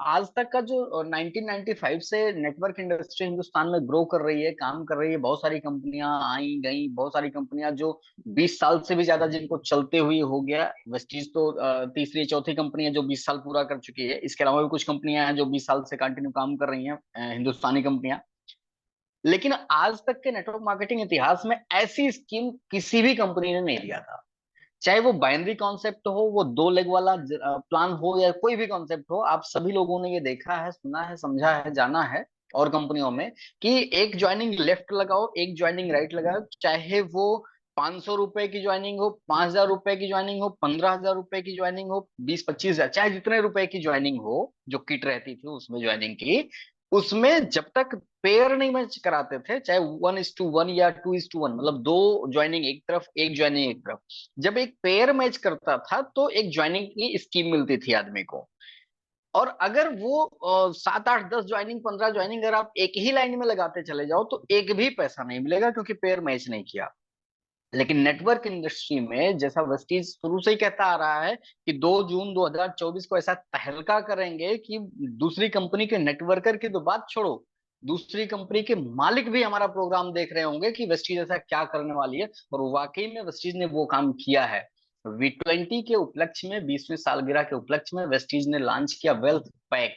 आज तक का जो 1995 से नेटवर्क इंडस्ट्री हिंदुस्तान में ग्रो कर रही है, काम कर रही है, बहुत सारी कंपनियां आई गई, बहुत सारी कंपनियां जो 20 साल से भी ज्यादा जिनको चलते हुए हो गया। वेस्टीज तो तीसरी चौथी कंपनी है जो 20 साल पूरा कर चुकी है। इसके अलावा भी कुछ कंपनियां हैं जो 20 साल से कंटिन्यू काम कर रही हैं, हिंदुस्तानी कंपनियां। लेकिन आज तक के नेटवर्क मार्केटिंग इतिहास में ऐसी स्कीम किसी भी कंपनी ने नहीं दिया था। चाहे वो बाइनरी कॉन्सेप्ट हो, वो दो लेग वाला प्लान हो, या कोई भी कॉन्सेप्ट हो, आप सभी लोगों ने ये देखा है, सुना है, समझा है, जाना है। और कंपनियों में कि एक ज्वाइनिंग लेफ्ट लगाओ, एक ज्वाइनिंग राइट लगाओ, चाहे वो 500 रुपए की ज्वाइनिंग हो, 5,000 रुपए की ज्वाइनिंग हो, 15,000 रुपए की ज्वाइनिंग हो, 20-25,000, चाहे जितने रुपए की ज्वाइनिंग हो, जो किट रहती थी उसमें ज्वाइनिंग की, उसमें जब तक पेयर नहीं मैच कराते थे, चाहे 1:1 या 2:1, मतलब दो ज्वाइनिंग एक तरफ, एक ज्वाइनिंग एक तरफ, जब एक पेयर मैच करता था तो एक ज्वाइनिंग की स्कीम मिलती थी आदमी को। और अगर वो 7 8 10 ज्वाइनिंग, 15 ज्वाइनिंग अगर आप एक ही लाइन में लगाते चले जाओ तो एक भी पैसा नहीं मिलेगा, क्योंकि पेयर मैच नहीं किया। लेकिन नेटवर्क इंडस्ट्री में, जैसा वेस्टीज शुरू से ही कहता आ रहा है कि 2 जून 2024 को ऐसा तहलका करेंगे कि दूसरी कंपनी के नेटवर्कर की तो बात छोड़ो, दूसरी कंपनी के मालिक भी हमारा प्रोग्राम देख रहे होंगे कि वेस्टीज ऐसा क्या करने वाली है। और वाकई में वेस्टीज ने वो काम किया है। V20 के उपलक्ष्य में, 20वीं सालगिरह के उपलक्ष्य में, वेस्टीज ने लॉन्च किया वेल्थ पैक।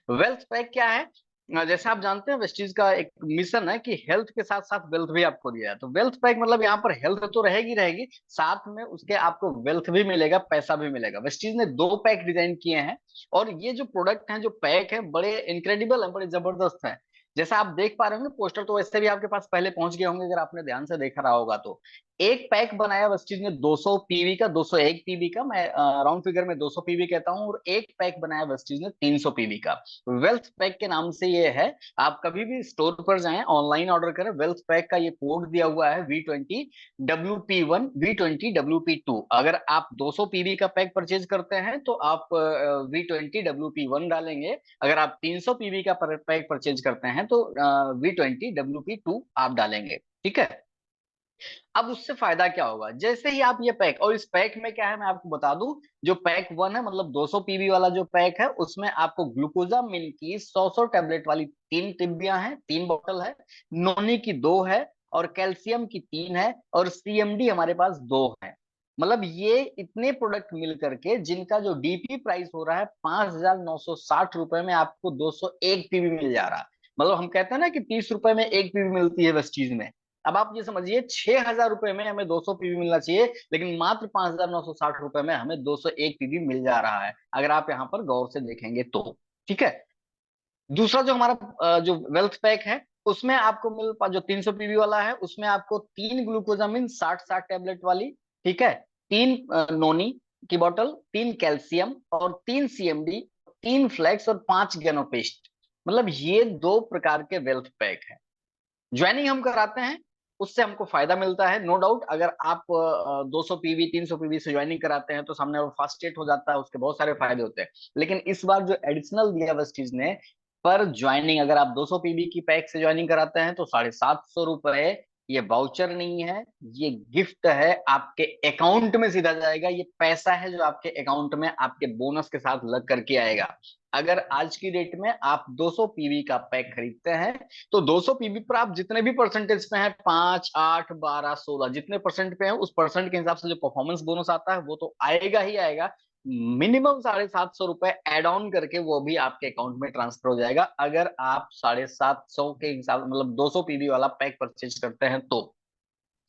वेल्थ पैक क्या है? जैसे आप जानते हैं, वेस्टीज का एक मिशन है कि हेल्थ के साथ साथ वेल्थ भी आपको दिया है। तो वेल्थ पैक मतलब यहाँ पर हेल्थ तो रहेगी रहेगी, साथ में उसके आपको वेल्थ भी मिलेगा, पैसा भी मिलेगा। वेस्टीज ने दो पैक डिजाइन किए हैं। और ये जो प्रोडक्ट हैं, जो पैक है, बड़े इनक्रेडिबल है, बड़े जबरदस्त है। जैसा आप देख पा रहे होंगे, पोस्टर तो वैसे भी आपके पास पहले पहुंच गए होंगे, अगर आपने ध्यान से देखा रहा होगा तो। एक पैक बनाया वेस्टीज ने 200 पीवी का, 201 पीवी का, मैं राउंड फिगर में 200 पीवी कहता हूं, और एक पैक बनाया वेस्टीज ने 300 पीवी का। वेल्थ पैक के नाम से ये है। आप कभी भी स्टोर पर जाएं, ऑनलाइन ऑर्डर करें, वेल्थ पैक का ये कोड दिया हुआ है V20WP1, V20WP2। अगर आप 200 पीवी का पैक परचेज करते हैं तो आप V20WP1 डालेंगे। अगर आप 300 पीवी का पैक परचेज करते हैं तो V20WP2 आप डालेंगे। ठीक है। अब उससे फायदा क्या होगा? जैसे ही आप ये पैक, और इस पैक में क्या है मैं आपको बता दूं, जो पैक 1 है, मतलब 200 पीवी वाला जो पैक है, उसमें आपको ग्लूकोजामिन की 100 टैबलेट वाली 3 डिब्बियां हैं, 3 बोतल है। नोनी की 2 है। और कैल्शियम की 3 है। और CMD हमारे पास 2 है। मतलब ये इतने प्रोडक्ट मिल करके, जिनका जो डीपी प्राइस हो रहा है 5,960 रुपए में, आपको 201 पीवी मिल जा रहा है। मतलब हम कहते हैं ना कि 30 रुपए में एक पीवी मिलती है वेस्टीज में। अब आप ये समझिए, 6,000 रुपए में हमें 200 पीवी मिलना चाहिए, लेकिन मात्र 5,960 रुपए में हमें 201 पीवी मिल जा रहा है, अगर आप यहाँ पर गौर से देखेंगे तो। ठीक है। दूसरा जो हमारा जो वेल्थ पैक है, उसमें आपको जो 300 पीवी वाला है, उसमें आपको 3 ग्लूकोजामिन 60-60 टैबलेट वाली। ठीक है। 3 नोनी की बोतल, 3 कैल्शियम, और 3 CMD, 3 फ्लेक्स, और 5 गेनोपेस्ट। मतलब ये 2 प्रकार के वेल्थ पैक है। ज्वाइनिंग हम कराते हैं, उससे हमको फायदा मिलता है, नो डाउट। अगर आप 200 पीवी 300 पीवी से ज्वाइनिंग कराते हैं तो सामने वो फास्टेट हो जाता है, उसके बहुत सारे फायदे होते हैं। लेकिन इस बार जो एडिशनल दिया वेस्टीज ने, पर ज्वाइनिंग अगर आप 200 पीवी की पैक से ज्वाइनिंग कराते हैं तो 750 रुपए। ये वाउचर नहीं है, ये गिफ्ट है, आपके अकाउंट में सीधा जाएगा। ये पैसा है जो आपके अकाउंट में आपके बोनस के साथ लग करके आएगा। अगर आज की डेट में आप 200 पीवी का पैक खरीदते हैं तो 200 पीवी पर आप जितने भी परसेंटेज पे हैं, 5 8 12 16, जितने परसेंट पे हैं, उस परसेंट के हिसाब से जो परफॉर्मेंस बोनस आता है वो तो आएगा ही आएगा। मिनिमम 750 रुपए एड ऑन करके वो भी आपके अकाउंट में ट्रांसफर हो जाएगा, अगर आप 750 के हिसाब, मतलब 200 पीवी वाला पैक परचेज करते हैं तो।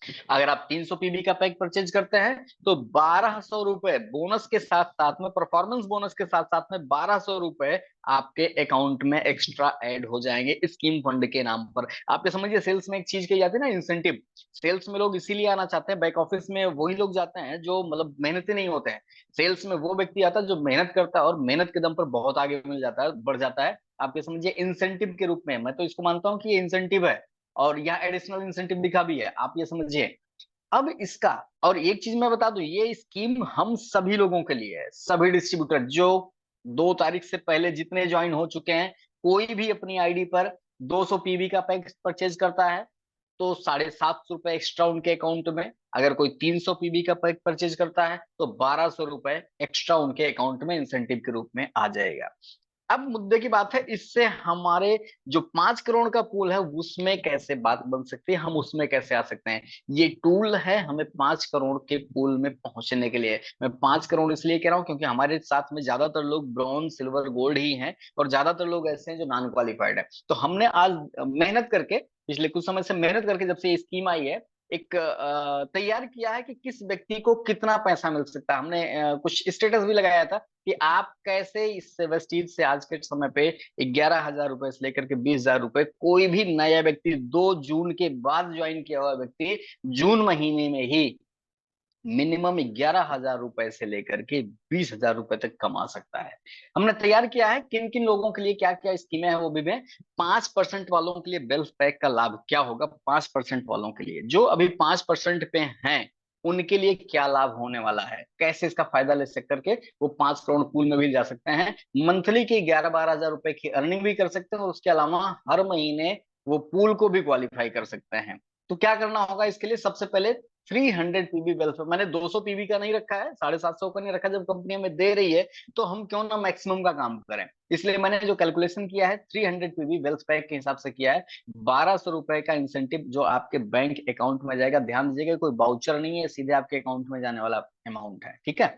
अगर आप 300 पीवी का पैक परचेज करते हैं तो 1,200 रुपए बोनस के साथ साथ में, परफॉर्मेंस बोनस के साथ साथ में 1,200 रुपए आपके अकाउंट में एक्स्ट्रा ऐड हो जाएंगे स्कीम फंड के नाम पर। आप ये समझिए, सेल्स में एक चीज कही जाती है ना, इंसेंटिव। सेल्स में लोग इसीलिए आना चाहते हैं, बैक ऑफिस में वही लोग जाते हैं जो मतलब मेहनती नहीं होते हैं। सेल्स में वो व्यक्ति आता है जो मेहनत करता है, और मेहनत के दम पर बहुत आगे मिल जाता है, बढ़ जाता है। आप ये समझिए इंसेंटिव के रूप में, मैं तो इसको मानता हूँ कि ये इंसेंटिव है। और यहाँ एडिशनल इंसेंटिव दिखा भी है, आप ये समझिए। अब इसका, और एक चीज मैं बता दूं, ये स्कीम हम सभी लोगों के लिए है, सभी डिस्ट्रीब्यूटर जो 2 तारीख से पहले जितने ज्वाइन हो चुके हैं, कोई भी अपनी आईडी पर 200 पीवी का पैक परचेज करता है तो 750 रुपए एक्स्ट्रा उनके अकाउंट में। अगर कोई 300 पीवी का पैक परचेज करता है तो 1,200 रुपए एक्स्ट्रा उनके अकाउंट में इंसेंटिव के रूप में आ जाएगा। अब मुद्दे की बात है, इससे हमारे जो 5 करोड़ का पूल है उसमें कैसे बात बन सकती है, हम उसमें कैसे आ सकते हैं। ये टूल है हमें 5 करोड़ के पूल में पहुंचने के लिए। मैं 5 करोड़ इसलिए कह रहा हूं क्योंकि हमारे साथ में ज्यादातर लोग ब्रॉन्ज सिल्वर गोल्ड ही हैं, और ज्यादातर लोग ऐसे हैं जो नॉन क्वालिफाइड है। तो हमने आज मेहनत करके, पिछले कुछ समय से मेहनत करके, जब से ये स्कीम आई है, एक तैयार किया है कि किस व्यक्ति को कितना पैसा मिल सकता है। हमने कुछ स्टेटस भी लगाया था कि आप कैसे इस वेस्टीज से आज के समय पे 11,000 रुपए से लेकर के 20,000 रुपए, कोई भी नया व्यक्ति 2 जून के बाद ज्वाइन किया हुआ व्यक्ति जून महीने में ही मिनिमम 11,000 रुपए से लेकर के 20,000 रुपए तक कमा सकता है। हमने तैयार किया है किन किन लोगों के लिए क्या क्या स्कीमें हैं, वो भी मैं 5% वालों के लिए वेल्थ पैक का लाभ क्या होगा, 5% वालों के लिए जो अभी 5% पे हैं, उनके लिए क्या लाभ होने वाला है, कैसे इसका फायदा ले सक करके वो 5 करोड़ पूल में भी जा सकते हैं। मंथली की 11-12 हजार रुपए की अर्निंग भी कर सकते हैं, और उसके अलावा हर महीने वो पूल को भी क्वालिफाई कर सकते हैं। तो क्या करना होगा इसके लिए, सबसे पहले 300 पीबी वेलफेयर, मैंने 200 पीबी का नहीं रखा है, 750 का नहीं रखा। जब कंपनी हमें दे रही है तो हम क्यों ना मैक्सिमम का काम करें, इसलिए मैंने जो कैलकुलेशन किया है 300 पीबी वेल्थ पैक के हिसाब से किया है। 1,200 रुपए का इंसेंटिव जो आपके बैंक अकाउंट में जाएगा। ध्यान दीजिएगा, कोई बाउचर नहीं है, सीधे आपके अकाउंट में जाने वाला अमाउंट है, ठीक है।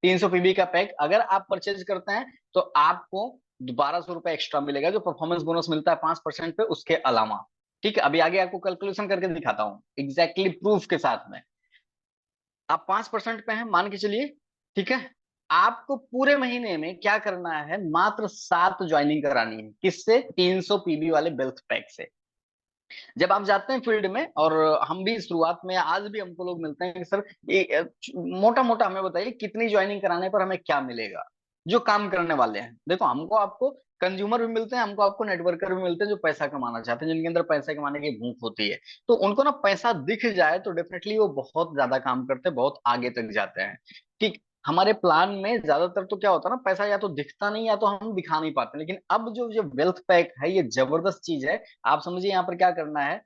300 पीबी का पैक अगर आप परचेज करते हैं तो आपको 1,200 रुपए एक्स्ट्रा मिलेगा, जो परफॉर्मेंस बोनस मिलता है 5% पे, उसके अलावा। ठीक है, अभी आगे आपको कैलकुलेशन करके दिखाता हूं एग्जैक्टली प्रूफ के साथ में। आप 5% पे हैं मान के चलिए, ठीक है। आपको पूरे महीने में क्या करना है, मात्र 7 ज्वाइनिंग करानी है। किससे? 300 पीबी वाले वेल्थ पैक से। जब आप जाते हैं फील्ड में, और हम भी शुरुआत में, आज भी हमको लोग मिलते हैं कि सर ये मोटा मोटा हमें बताइए कितनी ज्वाइनिंग कराने पर हमें क्या मिलेगा। जो काम करने वाले हैं, देखो हमको आपको कंज्यूमर भी मिलते हैं, हमको आपको नेटवर्कर भी मिलते हैं जो पैसा कमाना चाहते हैं, जिनके अंदर पैसे कमाने की भूख होती है। तो उनको ना पैसा दिख जाए तो डेफिनेटली वो बहुत ज्यादा काम करते हैं, बहुत आगे तक जाते हैं। ठीक, हमारे प्लान में ज्यादातर तो क्या होता है ना, पैसा या तो दिखता नहीं या तो हम दिखा नहीं पाते। लेकिन अब जो जो वेल्थ पैक है ये जबरदस्त चीज है। आप समझिए यहाँ पर क्या करना है,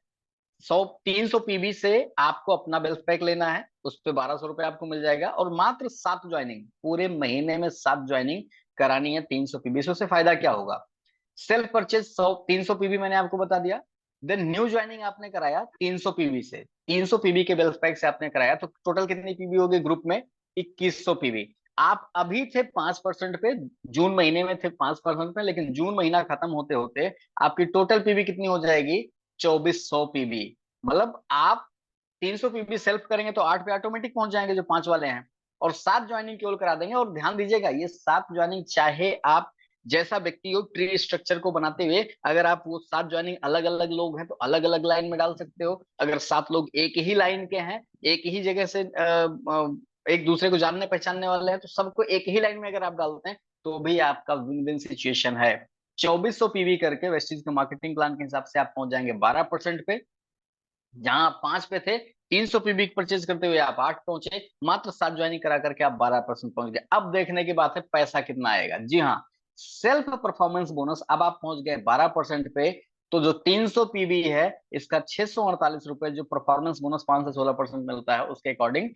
300 पीबी से आपको अपना वेल्थ पैक लेना है, उस पे 1,200 रुपए आपको मिल जाएगा, और मात्र 7 ज्वाइनिंग, पूरे महीने में 7 ज्वाइनिंग करानी है 300 पीबी से। उससे फायदा क्या होगा, सेल्फ परचेज 300 पीबी मैंने आपको बता दिया। देन न्यू ज्वाइनिंग आपने कराया 300 पीबी से, 300 पीबी के वेल्थ पैक से आपने कराया, तो टोटल कितनी पीबी होगी ग्रुप में? 2,100 पीबी। आप अभी थे 5% पे, जून महीने में थे 5% पे, लेकिन जून महीना खत्म होते होते आपकी टोटल पीबी कितनी हो जाएगी? 2,400 पीबी। मतलब आप 300 पीबी सेल्फ करेंगे तो 8 पे ऑटोमेटिक पहुंच जाएंगे जो 5 वाले हैं, और 7 ज्वाइनिंग केवल करा देंगे। और ध्यान दीजिएगा, ये 7 ज्वाइनिंग चाहे आप जैसा व्यक्ति हो, ट्री स्ट्रक्चर को बनाते हुए, अगर आप वो 7 ज्वाइनिंग अलग अलग लोग हैं तो अलग अलग लाइन में डाल सकते हो। अगर 7 लोग एक ही लाइन के हैं, एक ही जगह से एक दूसरे को जानने पहचानने वाले हैं, तो सबको एक ही लाइन में अगर आप डालते हैं तो भी आपका विन विन सिचुएशन है। 2,400 पीवी करके वेस्टीज के मार्केटिंग प्लान के हिसाब से आप पहुंच जाएंगे 12% पे। जहां आप 5 पे थे, 300 पीबी परचेज करते हुए आप 8 पहुंचे, मात्र 7 ज्वाइनिंग करा करके आप 12% पहुंच गए। अब देखने की बात है पैसा कितना आएगा। जी हाँ, सेल्फ परफॉर्मेंस बोनस अब आप पहुंच गए 12% पे। तो जो 300 पीबी है, इसका 648 रुपए जो परफॉर्मेंस बोनस 5 से 16% मिलता है, उसके अकॉर्डिंग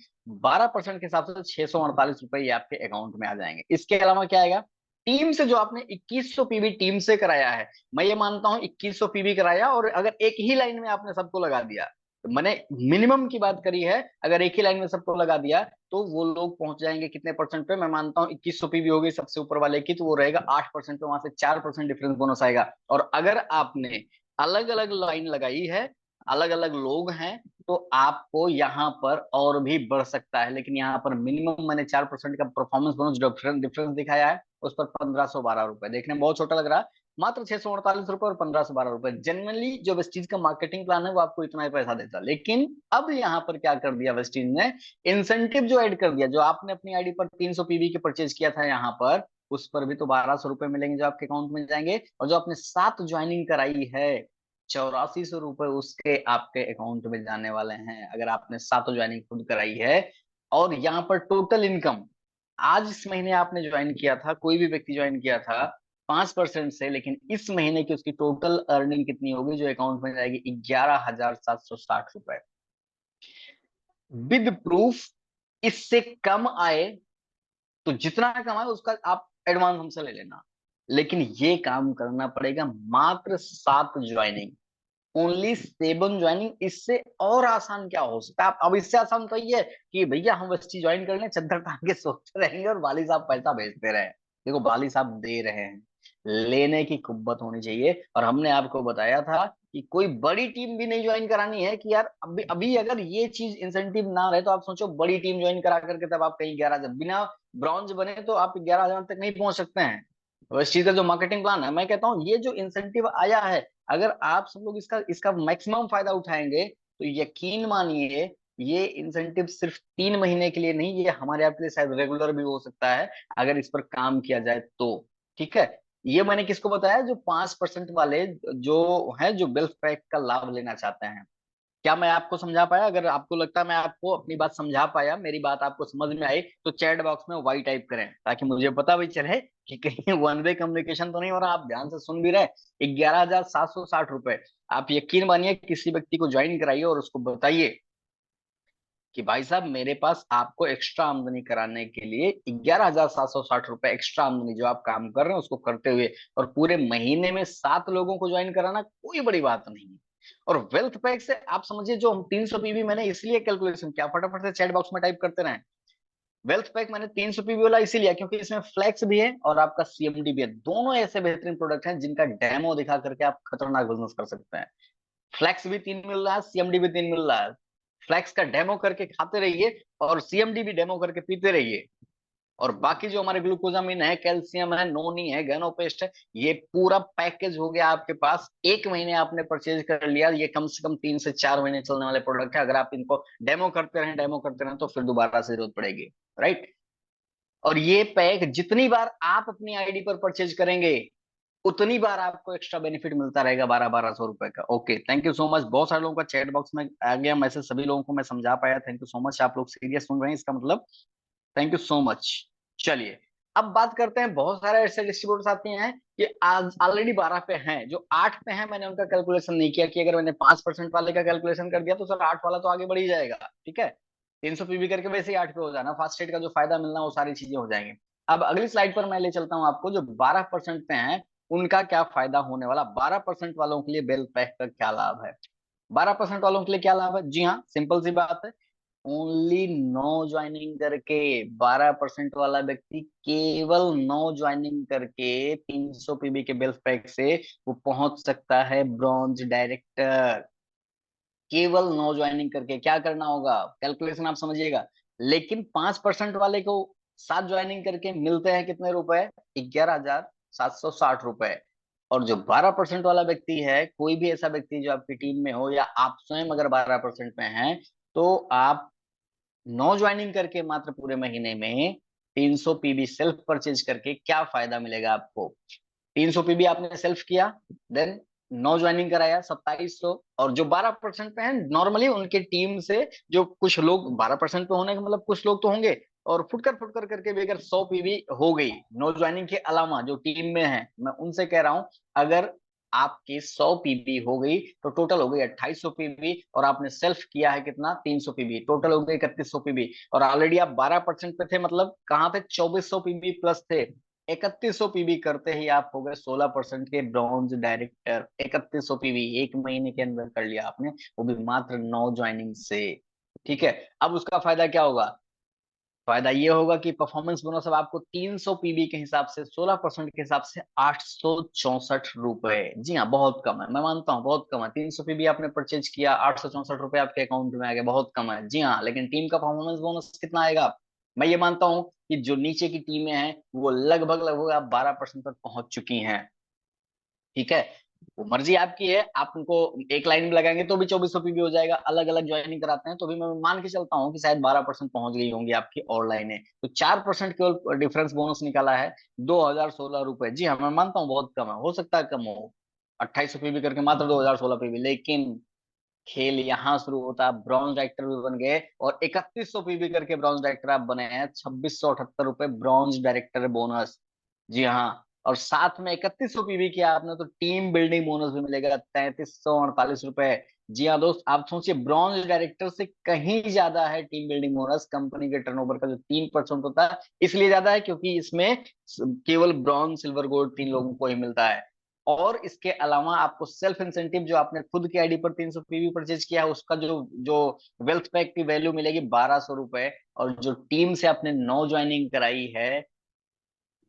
12% के हिसाब से 648 रुपए ये आपके अकाउंट में आ जाएंगे। इसके अलावा क्या आएगा, टीम से जो आपने 2,100 पीबी टीम से कराया है, मैं ये मानता हूं 2,100 पीबी कराया, और अगर एक ही लाइन में आपने सबको लगा दिया, तो मैंने मिनिमम की बात करी है, अगर एक ही लाइन में सबको लगा दिया तो वो लोग पहुंच जाएंगे कितने परसेंट पे, मैं मानता हूं 2,100 पीबी हो गई सबसे ऊपर वाले की, तो वो रहेगा 8% पे, वहां से 4% डिफरेंस बोनस आएगा। और अगर आपने अलग अलग लाइन लगाई है, अलग अलग लोग हैं, तो आपको यहाँ पर और भी बढ़ सकता है। लेकिन यहाँ पर मिनिमम मैंने 4% का परफॉर्मेंस बोनस डिफरेंस डिफरेंस दिखाया है, उस पर 1,512 रुपए, देखने में बहुत छोटा लग रहा है, मात्र 648 रुपए और 1,512 रुपए। जनरली जो वेस्टीज का मार्केटिंग प्लान है वो आपको इतना ही पैसा देता, लेकिन अब यहाँ पर क्या कर दिया वेस्टीज ने, इंसेंटिव जो ऐड कर दिया। जो आपने अपनी आईडी पर 300 पीबी के परचेज किया था यहाँ पर, उस पर भी तो 1,200 रुपए मिलेंगे जो आपके अकाउंट में जाएंगे, और जो आपने 7 ज्वाइनिंग कराई है, 8,400 रुपए उसके आपके अकाउंट में जाने वाले हैं, अगर आपने 7 ज्वाइनिंग खुद कराई है। और यहाँ पर टोटल इनकम, आज इस महीने आपने ज्वाइन किया था, कोई भी व्यक्ति ज्वाइन किया था 5% से, लेकिन इस महीने की उसकी टोटल अर्निंग कितनी होगी जो अकाउंट में जाएगी? 11,760 रुपए विद प्रूफ। इससे कम आए तो जितना कमाए उसका आप एडवांस हमसे ले लेना। लेकिन ये काम करना पड़ेगा मात्र 7 ज्वाइनिंग, ओनली 7 ज्वाइनिंग। इससे और आसान क्या हो सकता है? आप अब इससे आसान तो ये है कि भैया हम बस ज्वाइन कर लें, चद्दर टांग के सोते रहेंगे और वाली साहब पैसा भेजते रहे। देखो वाली साहब दे रहे हैं, लेने की कुव्वत होनी चाहिए। और हमने आपको बताया था कि कोई बड़ी टीम भी नहीं ज्वाइन करानी है, कि यार अभी अभी अगर ये चीज इंसेंटिव ना रहे तो आप सोचो बड़ी टीम ज्वाइन करा करके तब आप कहीं 11 हजार, बिना ब्रॉन्ज बने तो आप 11,000 तक नहीं पहुंच सकते हैं। तो इस चीज का जो मार्केटिंग प्लान है, मैं कहता हूँ ये जो इंसेंटिव आया है, अगर आप सब लोग इसका इसका मैक्सिमम फायदा उठाएंगे तो यकीन मानिए ये इंसेंटिव सिर्फ 3 महीने के लिए नहीं, ये हमारे आपके लिए शायद रेगुलर भी हो सकता है अगर इस पर काम किया जाए तो। ठीक है, ये मैंने किसको बताया? जो 5% वाले जो है, जो वेल्थ पैक का लाभ लेना चाहते हैं। क्या मैं आपको समझा पाया? अगर आपको लगता है मैं आपको अपनी बात समझा पाया, मेरी बात आपको समझ में आई, तो चैट बॉक्स में वाई टाइप करें ताकि मुझे पता भी चले कि कहीं वन वे कम्युनिकेशन तो नहीं हो रहा, आप ध्यान से सुन भी रहे। 11,760 रुपए, आप यकीन मानिए किसी व्यक्ति को ज्वाइन कराइए और उसको बताइए कि भाई साहब मेरे पास आपको एक्स्ट्रा आमदनी कराने के लिए 11,760 रुपए एक्स्ट्रा आमदनी, जो आप काम कर रहे हैं उसको करते हुए, और पूरे महीने में 7 लोगों को ज्वाइन कराना कोई बड़ी बात नहीं है। और वेल्थ पैक से आप समझिए, जो हम 300 पीवी मैंने इसलिए कैलकुलेशन किया, फटाफट से चैट बॉक्स में टाइप करते रहे। वेल्थ पैक मैंने 300 पीवी वाला इसीलिए क्योंकि इसमें फ्लैक्स भी है और आपका सीएमडी भी है। दोनों ऐसे बेहतरीन प्रोडक्ट हैं जिनका डेमो दिखा करके आप खतरनाक बिजनेस कर सकते हैं। फ्लैक्स भी 3 मिल रहा है, सीएमडी भी 3 मिल रहा है। फ्लैक्स का डेमो करके खाते रहिए और सीएमडी भी डेमो करके पीते रहिए। और बाकी जो हमारे ग्लूकोजामिन है, कैल्शियम है, नोनी है, गैनोपेस्ट है, ये पूरा पैकेज हो गया आपके पास। 1 महीने आपने परचेज कर लिया, ये कम से कम 3 से 4 महीने चलने वाले प्रोडक्ट है। अगर आप इनको डेमो करते रहें तो फिर दोबारा से जरूरत पड़ेगी, राइट। और ये पैक जितनी बार आप अपनी आईडी पर परचेज करेंगे उतनी बार आपको एक्स्ट्रा बेनिफिट मिलता रहेगा, 1200-1200 रुपए का। Okay, thank you so much. बहुत सारे लोगों का चैट बॉक्स में आ गया मैसेज, सभी लोगों को मैं समझा पाया, थैंक यू सो मच। आप लोग सीरियस सुन रहे हैं इसका मतलब, थैंक यू सो मच। चलिए अब बात करते हैं, बहुत सारे ऐसे डिस्ट्रीब्यूटर्स आते हैं कि आज ऑलरेडी 12 पे हैं, जो 8 पे हैं। मैंने उनका कैलकुलेशन नहीं किया कि अगर मैंने 5% वाले का कैलकुलेशन कर दिया तो सर 8 वाला तो आगे बढ़ ही जाएगा। ठीक है, 300 पीवी करके वैसे ही 8 पे हो जाना, फास्ट रेट का जो फायदा मिलना वो सारी चीजें हो जाएंगी। अब अगली स्लाइड पर मैं ले चलता हूं आपको, जो 12% पे हैं उनका क्या फायदा होने वाला, 12% वालों के लिए बेल पैक का क्या लाभ है। 12% वालों के लिए क्या लाभ है? जी हाँ, सिंपल सी बात है, ओनली 9 ज्वाइनिंग करके 12% वाला व्यक्ति केवल 9 ज्वाइनिंग करके 300 पीबी के बेल्ट पैक से वो पहुंच सकता है ब्रॉन्ज डायरेक्टर। केवल 9 ज्वाइनिंग करके क्या करना होगा, कैलकुलेशन आप समझिएगा। लेकिन 5% वाले को 7 ज्वाइनिंग करके मिलते हैं कितने रुपए? 11,760 रुपए। और जो 12% वाला व्यक्ति है, कोई भी ऐसा व्यक्ति जो आपकी टीम में हो या आप स्वयं अगर 12% में हैं, तो आप 9 ज्वाइनिंग करके मात्र पूरे महीने में 300 पीबी सेल्फ परचेज करके क्या फायदा मिलेगा आपको? 300 पीबी आपने सेल्फ किया, देन 9 ज्वाइनिंग कराया 2700। और जो 12% पे हैं नॉर्मली उनके टीम से, जो कुछ लोग 12% पे होने का मतलब कुछ लोग तो होंगे, और फुटकर फुटकर करके भी अगर 100 पीबी हो गई 9 ज्वाइनिंग के अलावा जो टीम में है, मैं उनसे कह रहा हूं, अगर आपकी 100 पीबी हो गई तो टोटल हो गई 2800 पीबी, और आपने सेल्फ किया है कितना? 300 पीबी, टोटल हो गई 3100 पीबी। और ऑलरेडी आप 12% पे थे, मतलब कहाँ थे? 2400 पीबी प्लस थे। 3100 पीबी करते ही आप हो गए 16% के ब्रॉन्ज डायरेक्टर। 3100 पीबी 1 महीने के अंदर कर लिया आपने, वो भी मात्र 9 ज्वाइनिंग से। ठीक है, अब उसका फायदा क्या होगा? फायदा ये होगा कि परफॉर्मेंस बोनस अब आपको 300 पीबी के हिसाब से 16% के हिसाब से 864 रुपए। जी हाँ, बहुत कम है, मैं मानता हूँ बहुत कम है। 300 पीबी आपने परचेज किया, 864 रुपए आपके अकाउंट में आ गया, बहुत कम है। जी हाँ, लेकिन टीम का परफॉर्मेंस बोनस कितना आएगा? मैं ये मानता हूँ कि जो नीचे की टीमें हैं वो लगभग लगभग आप 12% पर पहुंच चुकी हैं। ठीक है, वो मर्जी आपकी है, आप उनको एक लाइन में लगाएंगे तो भी 2400 पीबी हो जाएगा, अलग अलग ज्वाइनिंग कराते हैं तो भी मैं मान के चलता हूँ कि शायद 12% पहुंच गई होंगी आपकी और लाइनें। तो 4% केवल डिफरेंस बोनस निकाला है, 2016 रुपए। जी हाँ, मैं मानता हूँ बहुत कम है, हो सकता है कम हो, 2800 पीबी करके मात्र 2016 पीबी। लेकिन खेल यहाँ शुरू होता है, ब्रॉन्ज डायरेक्टर भी बन गए, और 3100 पीबी करके ब्रॉन्ज डायरेक्टर आप बने हैं, 2678 रुपए ब्रॉन्ज डायरेक्टर बोनस। जी हाँ, और साथ में 3100 पीवी किया आपने तो टीम बिल्डिंग बोनस भी मिलेगा 3348 रुपए। जी हाँ दोस्त, आप सोचिए ब्रॉन्ज डायरेक्टर से कहीं ज्यादा है टीम बिल्डिंग बोनस। कंपनी के टर्नओवर का जो 3% होता है इसलिए ज्यादा है क्योंकि इसमें केवल ब्रॉन्ज सिल्वर गोल्ड 3 लोगों को ही मिलता है। और इसके अलावा आपको सेल्फ इंसेंटिव जो आपने खुद की आईडी पर 300 पीवी परचेज किया है उसका जो जो वेल्थ पैक की वैल्यू मिलेगी 1200 रुपए। और जो टीम से आपने 9 ज्वाइनिंग कराई है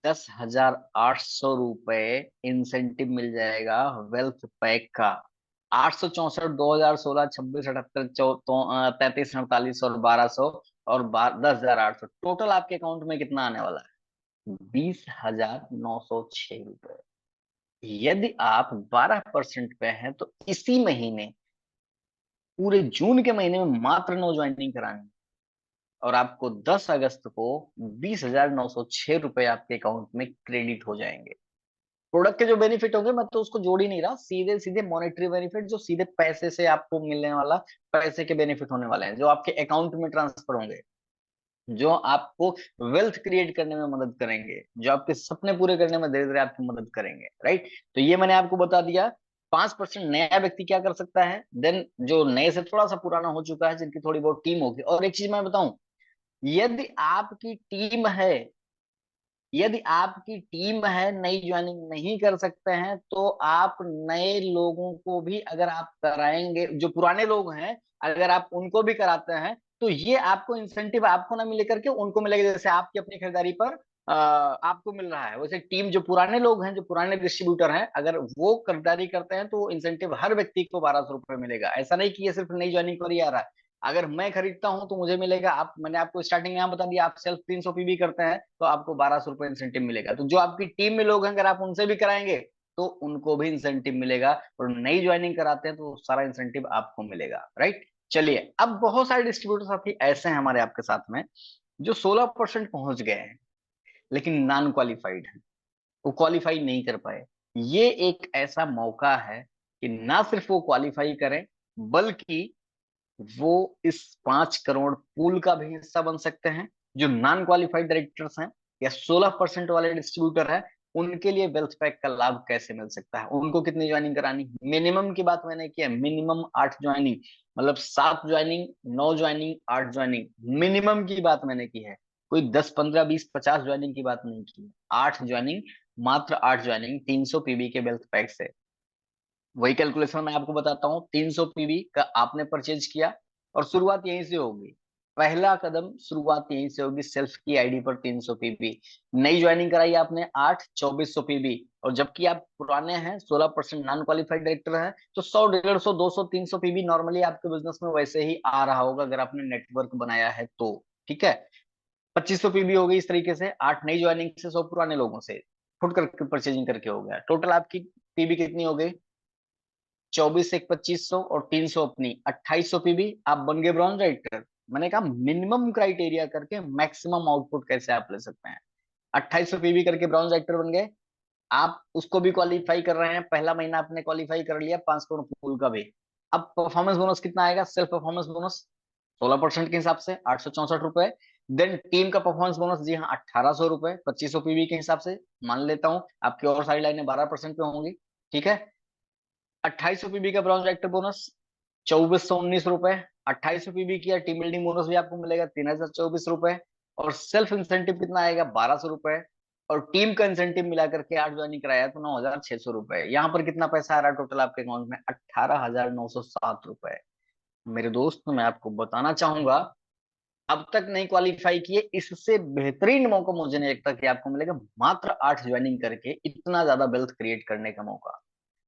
10,800 रुपए इंसेंटिव मिल जाएगा वेल्थ पैक का। 864, 2016, 26, 78, 33, 48 और 1200 और 10,800 टोटल आपके अकाउंट में कितना आने वाला है? 20,906 रुपए। यदि आप 12% पे हैं तो इसी महीने पूरे जून के महीने में मात्र 9 ज्वाइनिंग करानी और आपको 10 अगस्त को 20,906 रुपए आपके अकाउंट में क्रेडिट हो जाएंगे। प्रोडक्ट के जो बेनिफिट होंगे मैं तो उसको जोड़ ही नहीं रहा, सीधे सीधे मॉनेटरी बेनिफिट जो सीधे पैसे से आपको मिलने वाला, पैसे के बेनिफिट होने वाले हैं जो आपके अकाउंट में ट्रांसफर होंगे, जो आपको वेल्थ क्रिएट करने में मदद करेंगे, जो आपके सपने पूरे करने में धीरे धीरे आपकी मदद करेंगे। राइट, तो ये मैंने आपको बता दिया। 5% नया व्यक्ति क्या कर सकता है, देन जो नए से थोड़ा सा पुराना हो चुका है जिनकी थोड़ी बहुत टीम होगी। और एक चीज मैं बताऊं, यदि आपकी टीम है, यदि आपकी टीम है नई ज्वाइनिंग नहीं कर सकते हैं तो आप नए लोगों को भी अगर आप कराएंगे, जो पुराने लोग हैं अगर आप उनको भी कराते हैं तो ये आपको इंसेंटिव आपको ना मिले करके उनको मिलेगा, जैसे आपकी अपनी खरीदारी पर आपको मिल रहा है वैसे टीम जो पुराने लोग हैं, जो पुराने डिस्ट्रीब्यूटर हैं, अगर वो खरीदारी करते हैं तो इंसेंटिव हर व्यक्ति को 1200 रुपये मिलेगा। ऐसा नहीं कि ये सिर्फ नई ज्वाइनिंग पर ही आ रहा है, अगर मैं खरीदता हूं तो मुझे मिलेगा। आप, मैंने आपको स्टार्टिंग में यहाँ बता दिया, आप सेल्फ 300 पीवी करते हैं तो आपको 1200 रुपये इंसेंटिव मिलेगा। तो जो आपकी टीम में लोग हैं अगर आप उनसे भी कराएंगे तो उनको भी इंसेंटिव मिलेगा, और नई ज्वाइनिंग कराते हैं तो सारा इंसेंटिव आपको मिलेगा। राइट, चलिए अब बहुत सारे डिस्ट्रीब्यूटर साथी ऐसे हैं हमारे आपके साथ में जो 16% पहुंच गए हैं लेकिन नॉन क्वालिफाइड है, वो क्वालिफाई नहीं कर पाए। ये एक ऐसा मौका है कि ना सिर्फ वो क्वालिफाई करें बल्कि वो इस 5 करोड़ पूल का भी हिस्सा बन सकते हैं। जो नॉन क्वालिफाइड डायरेक्टर्स हैं या 16% वाले डिस्ट्रीब्यूटर हैं उनके लिए वेल्थ पैक का लाभ कैसे मिल सकता है, उनको कितनी ज्वाइनिंग करानी। मिनिमम की बात मैंने की है, मिनिमम 8 ज्वाइनिंग, मतलब 7 ज्वाइनिंग, 9 ज्वाइनिंग, 8 ज्वाइनिंग, मिनिमम की बात मैंने की है। कोई 10, 15, 20, 50 ज्वाइनिंग की बात नहीं की है। 8 ज्वाइनिंग, मात्र 8 ज्वाइनिंग 300 पीबी के वेल्थ पैक से। वही कैलकुलेशन मैं आपको बताता हूँ। 300 पीवी का आपने परचेज किया और शुरुआत यहीं से होगी। पहला कदम शुरुआत यहीं से होगी, सेल्फ की आईडी पर 300 पीवी। नई ज्वाइनिंग कराई आपने 8, 2400 पीवी। और जबकि आप पुराने हैं, 16% नॉन क्वालिफाइड डायरेक्टर हैं, तो 100, 150, 200, 300 पीवी नॉर्मली आपके बिजनेस में वैसे ही आ रहा होगा अगर आपने नेटवर्क बनाया है तो। ठीक है, 2500 पीवी हो गई इस तरीके से। 8 नई ज्वाइनिंग से 100 पुराने लोगों से फुट करके परचेजिंग करके हो गया। टोटल आपकी पीवी कितनी हो गई? 24 एक 2500 और 300 अपनी 2800 पीवी। आप बन गए ब्रॉन्ज राइटर। मैंने कहा मिनिमम क्राइटेरिया करके मैक्सिमम आउटपुट कैसे आप ले सकते हैं। 2800 पीवी करके ब्रॉन्ज राइटर बन गए। आप उसको भी क्वालिफाई कर रहे हैं, पहला महीना आपने क्वालिफाई कर लिया 5 करोड़ पूल का भी। अब परफॉर्मेंस बोनस कितना आएगा? सेल्फ परफॉर्मेंस बोनस 16% के हिसाब से 864 रुपए। देन टीम का परफॉर्मेंस बोनस, जी हाँ, 1800 रुपए 2500 पीवी के हिसाब से मान लेता हूं। आपकी और सारी लाइनें 12% पे होंगी। ठीक है, 2800 पीबी का ब्रॉन्ज एक्टर बोनस 2419 रुपए। 2800 पीबी किया, टीम बिल्डिंग बोनस भी आपको मिलेगा 3024 रुपए। और सेल्फ इंसेंटिव कितना आएगा? 1200 रुपए। और टीम का इंसेंटिव मिला करके 8 ज्वाइनिंग कराया तो 9600 रुपए। यहाँ पर कितना पैसा आ रहा है टोटल आपके अकाउंट में? 18,907 रुपए। मेरे दोस्त, मैं आपको बताना चाहूंगा, अब तक नहीं क्वालिफाई किए, इससे बेहतरीन मौका मुझे नहीं लगता कि आपको मिलेगा। मात्र 8 ज्वाइनिंग करके इतना ज्यादा वेल्थ क्रिएट करने का मौका।